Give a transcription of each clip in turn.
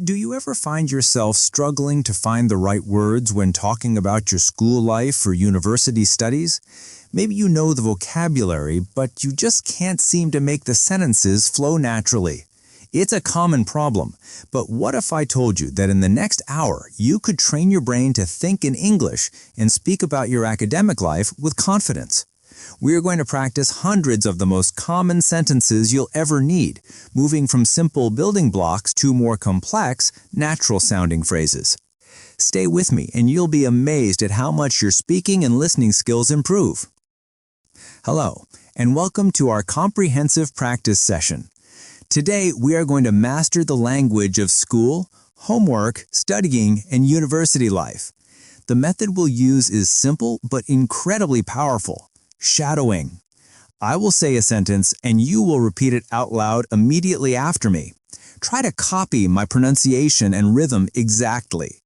Do you ever find yourself struggling to find the right words when talking about your school life or university studies? Maybe you know the vocabulary, but you just can't seem to make the sentences flow naturally. It's a common problem, but what if I told you that in the next hour you could train your brain to think in English and speak about your academic life with confidence? We are going to practice hundreds of the most common sentences you'll ever need, moving from simple building blocks to more complex, natural-sounding phrases. Stay with me and you'll be amazed at how much your speaking and listening skills improve. Hello, and welcome to our comprehensive practice session. Today, we are going to master the language of school, homework, studying, and university life. The method we'll use is simple but incredibly powerful. Shadowing. I will say a sentence and you will repeat it out loud immediately after me. Try to copy my pronunciation and rhythm exactly.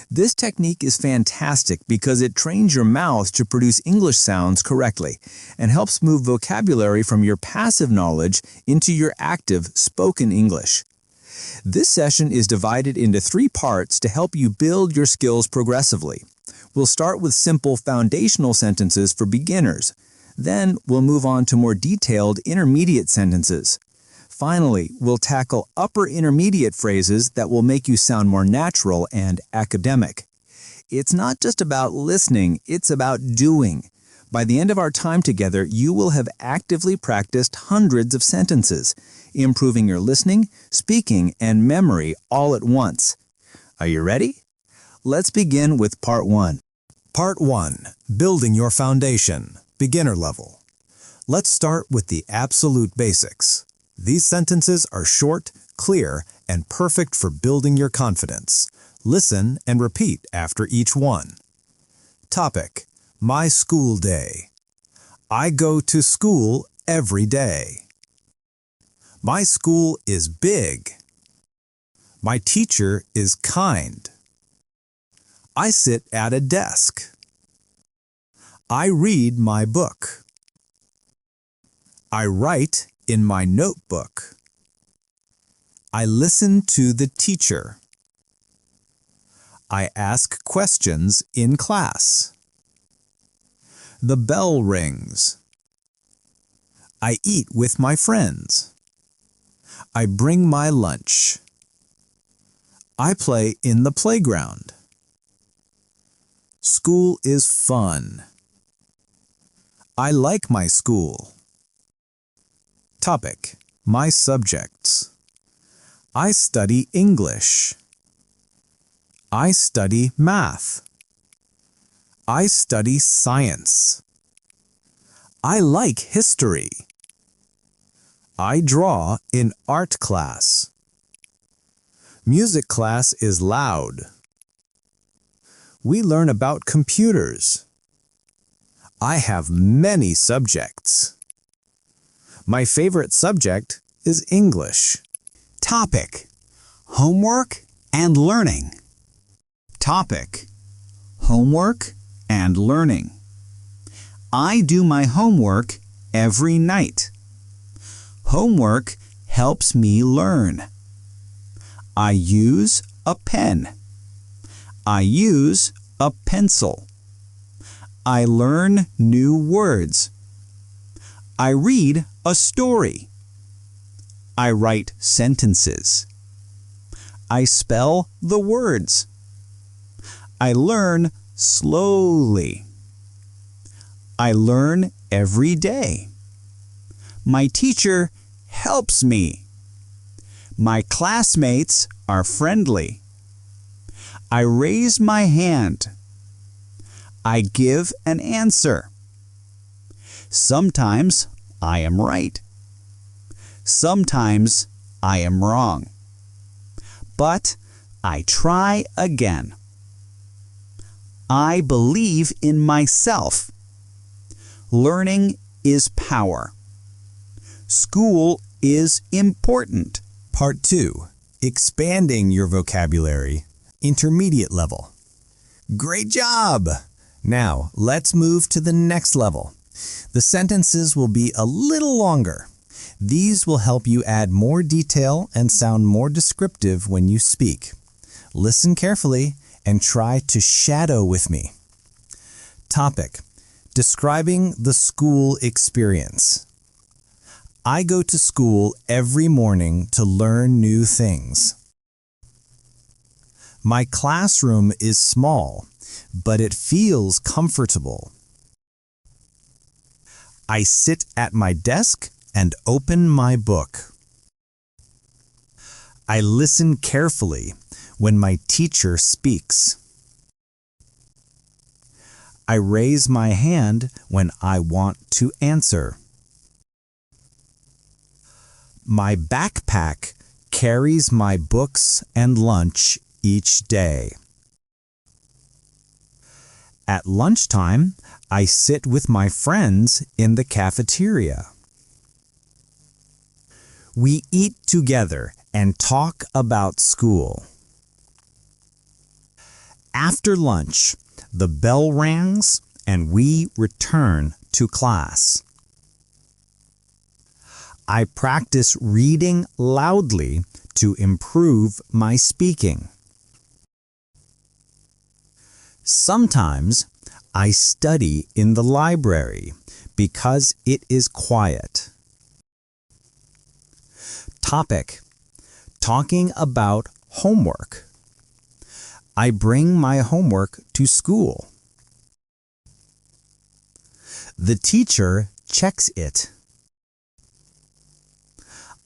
This technique is fantastic because it trains your mouth to produce English sounds correctly and helps move vocabulary from your passive knowledge into your active spoken English. This session is divided into 3 parts to help you build your skills progressively. We'll start with simple foundational sentences for beginners. Then we'll move on to more detailed intermediate sentences. Finally, we'll tackle upper intermediate phrases that will make you sound more natural and academic. It's not just about listening, it's about doing. By the end of our time together, you will have actively practiced hundreds of sentences, improving your listening, speaking, and memory all at once. Are you ready? Let's begin with Part 1. Part 1. Building your foundation, beginner level. Let's start with the absolute basics. These sentences are short, clear, and perfect for building your confidence. Listen and repeat after each one. Topic: My school day. I go to school every day. My school is big. My teacher is kind. I sit at a desk. I read my book. I write in my notebook. I listen to the teacher. I ask questions in class. The bell rings. I eat with my friends. I bring my lunch. I play in the playground. School is fun. I like my school. Topic: My subjects. I study English. I study math. I study science. I like history. I draw in art class. Music class is loud. We learn about computers. I have many subjects. My favorite subject is English. Topic: Homework and learning. Topic: Homework and learning. I do my homework every night. Homework helps me learn. I use a pen. I use a pencil. I learn new words. I read a story. I write sentences. I spell the words. I learn slowly. I learn every day. My teacher helps me. My classmates are friendly. I raise my hand. I give an answer. Sometimes I am right. Sometimes I am wrong. But I try again. I believe in myself. Learning is power. School is important. Part 2. Expanding your vocabulary, intermediate level. Great job! Now, let's move to the next level. The sentences will be a little longer. These will help you add more detail and sound more descriptive when you speak. Listen carefully and try to shadow with me. Topic: describing the school experience. I go to school every morning to learn new things. My classroom is small, but it feels comfortable. I sit at my desk and open my book. I listen carefully when my teacher speaks. I raise my hand when I want to answer. My backpack carries my books and lunch each day. At lunchtime, I sit with my friends in the cafeteria. We eat together and talk about school. After lunch, the bell rings and we return to class. I practice reading loudly to improve my speaking. Sometimes I study in the library because it is quiet. Topic: talking about homework. I bring my homework to school. The teacher checks it.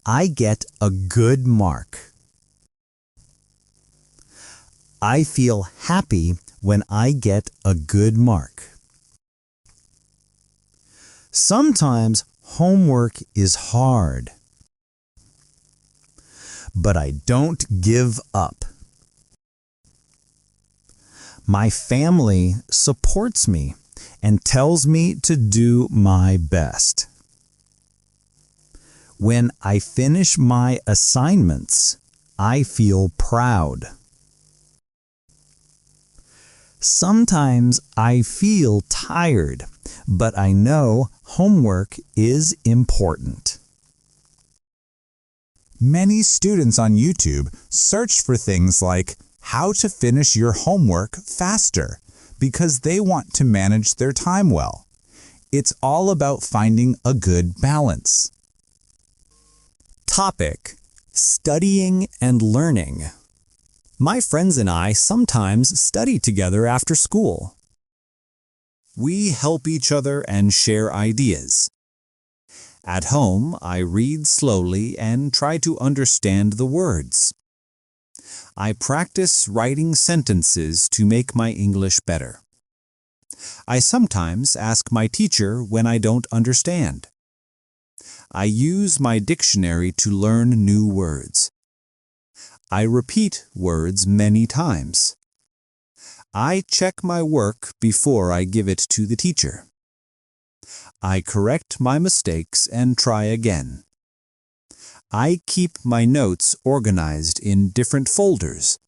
I get a good mark. I feel happy when I get a good mark. Sometimes homework is hard, but I don't give up. My family supports me and tells me to do my best. When I finish my assignments, I feel proud. Sometimes I feel tired, but I know homework is important. Many students on YouTube search for things like how to finish your homework faster because they want to manage their time well. It's all about finding a good balance. Topic: studying and learning. My friends and I sometimes study together after school. We help each other and share ideas. At home, I read slowly and try to understand the words. I practice writing sentences to make my English better. I sometimes ask my teacher when I don't understand. I use my dictionary to learn new words. I repeat words many times. I check my work before I give it to the teacher. I correct my mistakes and try again. I keep my notes organized in different folders.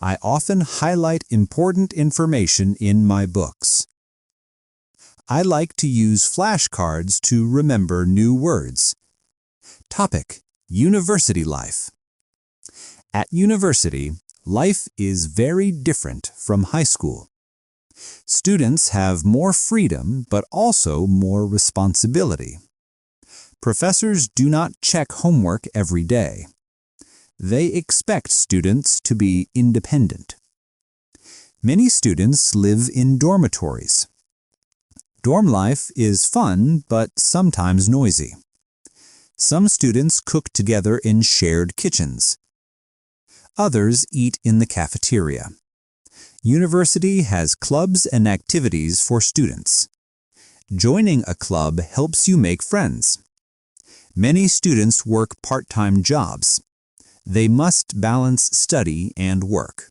I often highlight important information in my books. I like to use flashcards to remember new words. Topic: University life. At university, life is very different from high school. Students have more freedom but also more responsibility. Professors do not check homework every day. They expect students to be independent. Many students live in dormitories. Dorm life is fun but sometimes noisy. Some students cook together in shared kitchens. Others eat in the cafeteria. University has clubs and activities for students. Joining a club helps you make friends. Many students work part-time jobs. They must balance study and work.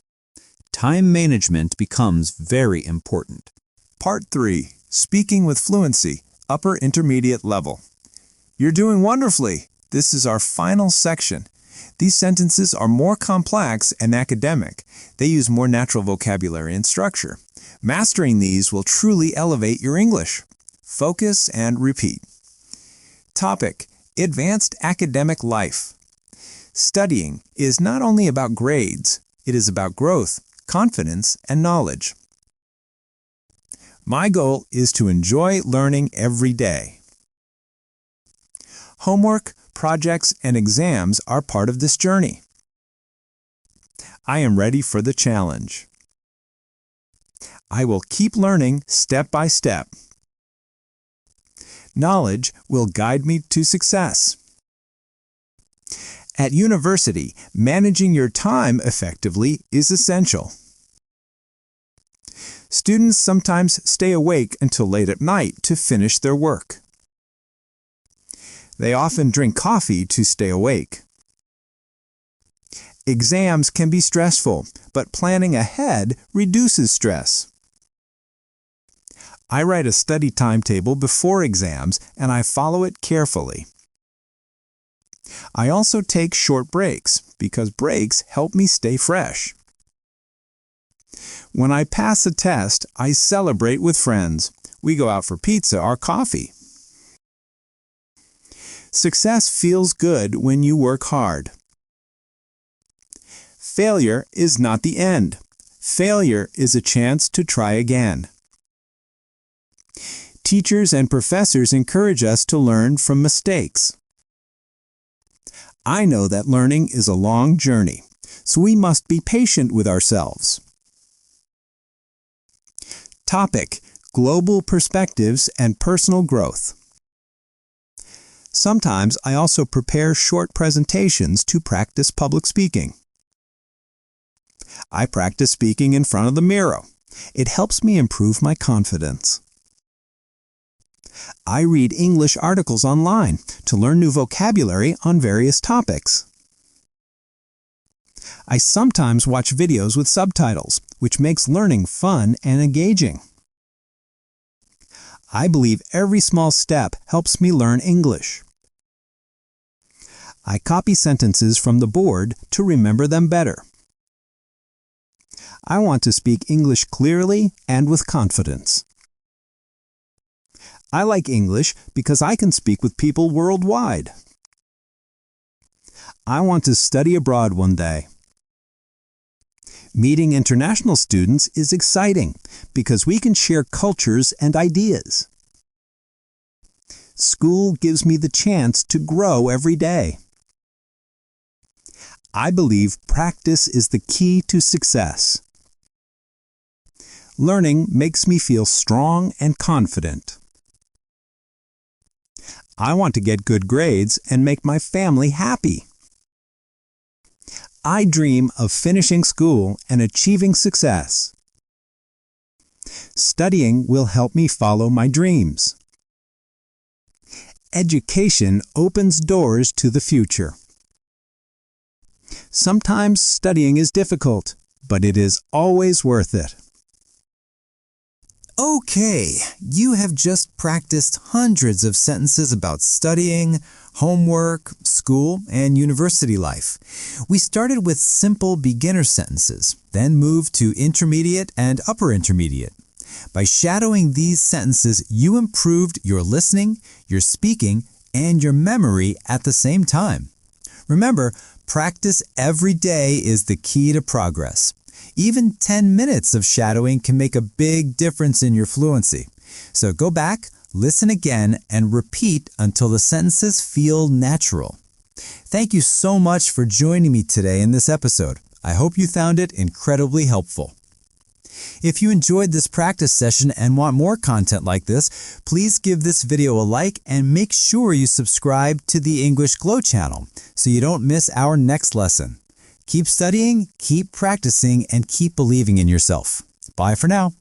Time management becomes very important. Part 3. Speaking with fluency, upper intermediate level. You're doing wonderfully. This is our final section. These sentences are more complex and academic. They use more natural vocabulary and structure. Mastering these will truly elevate your English. Focus and repeat. Topic: Advanced academic life. Studying is not only about grades, it is about growth, confidence, and knowledge. My goal is to enjoy learning every day. Homework, projects, and exams are part of this journey. I am ready for the challenge. I will keep learning step by step. Knowledge will guide me to success. At university, managing your time effectively is essential. Students sometimes stay awake until late at night to finish their work. They often drink coffee to stay awake. Exams can be stressful, but planning ahead reduces stress. I write a study timetable before exams and I follow it carefully. I also take short breaks because breaks help me stay fresh. When I pass a test, I celebrate with friends. We go out for pizza or coffee. Success feels good when you work hard. Failure is not the end. Failure is a chance to try again. Teachers and professors encourage us to learn from mistakes. I know that learning is a long journey, so we must be patient with ourselves. Topic: Global perspectives and personal growth. Sometimes I also prepare short presentations to practice public speaking. I practice speaking in front of the mirror. It helps me improve my confidence. I read English articles online to learn new vocabulary on various topics. I sometimes watch videos with subtitles, which makes learning fun and engaging. I believe every small step helps me learn English. I copy sentences from the board to remember them better. I want to speak English clearly and with confidence. I like English because I can speak with people worldwide. I want to study abroad one day. Meeting international students is exciting because we can share cultures and ideas. School gives me the chance to grow every day. I believe practice is the key to success. Learning makes me feel strong and confident. I want to get good grades and make my family happy. I dream of finishing school and achieving success. Studying will help me follow my dreams. Education opens doors to the future. Sometimes studying is difficult, but it is always worth it. Okay, you have just practiced hundreds of sentences about studying, homework, school, and university life. We started with simple beginner sentences, then moved to intermediate and upper intermediate. By shadowing these sentences, you improved your listening, your speaking, and your memory at the same time. Remember, practice every day is the key to progress. Even 10 minutes of shadowing can make a big difference in your fluency. So go back, listen again, and repeat until the sentences feel natural. Thank you so much for joining me today in this episode. I hope you found it incredibly helpful. If you enjoyed this practice session and want more content like this, please give this video a like and make sure you subscribe to the English Glow channel so you don't miss our next lesson. Keep studying, keep practicing, and keep believing in yourself. Bye for now.